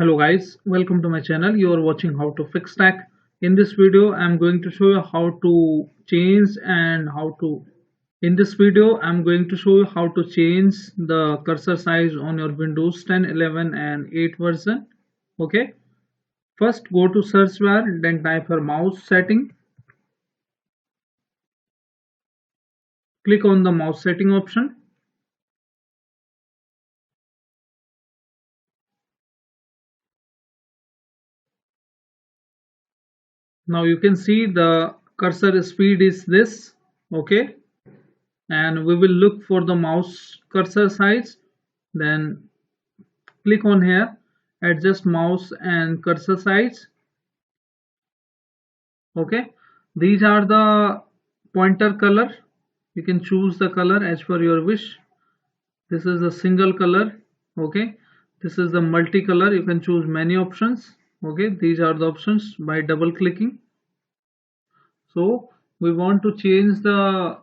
Hello guys, welcome to my channel. You are watching how to fix stack. In this video, I'm going to show you how to change and how to in this video I'm going to show you how to change the cursor size on your Windows 10, 11 and 8 version. Okay, first go to search bar, then type your mouse setting. Click on the mouse setting option. Now you can see the cursor speed is this. Okay, and we will look for the mouse cursor size. Then click on here, adjust mouse and cursor size. Okay, these are the pointer color. You can choose the color as per your wish. This is the single color. Okay, this is the multicolor. You can choose many options. Okay, these are the options by double clicking. So we want to change the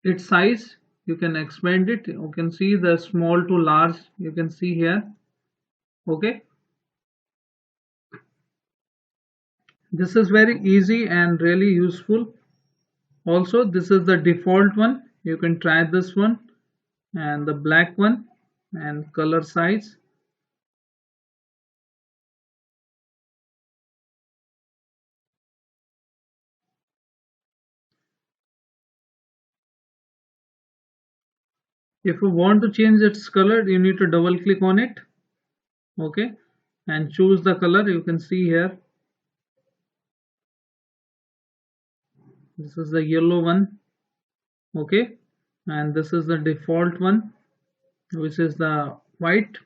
its size. You can expand it. You can see the small to large. You can see here. Okay, this is very easy and really useful. Also, this is the default one. You can try this one and the black one and color size. If you want to change its color, you need to double click on it. Okay, and choose the color. You can see here, this is the yellow one. Okay, and this is the default one, which is the white.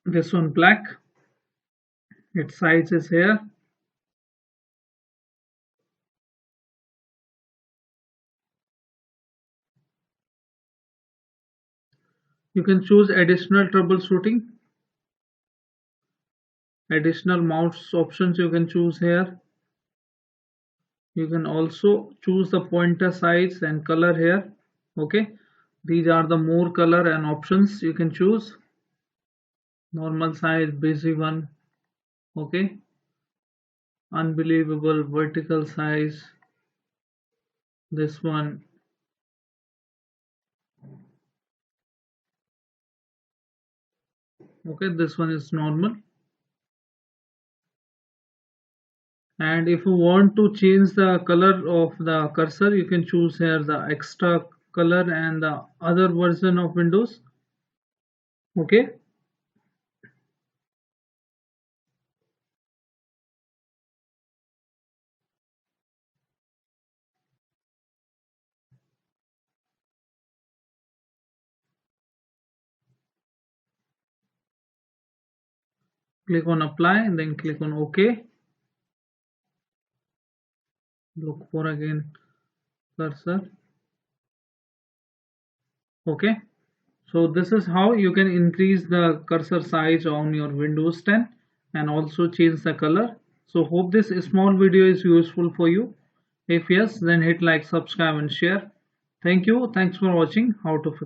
This one black. Its size is here. You can choose additional troubleshooting. Additional mouse options you can choose here. You can also choose the pointer size and color here. Okay, these are the more color and options you can choose. Normal size, busy one. Okay, unbelievable vertical size, this one. Okay, this one is normal. And if you want to change the color of the cursor, you can choose here the extra color and the other version of Windows. Okay, click on apply and then click on OK. Look for again cursor. Okay, so this is how you can increase the cursor size on your Windows 10 and also change the color. So hope this small video is useful for you. If yes, then hit like, subscribe and share. Thank you. Thanks for watching how to fix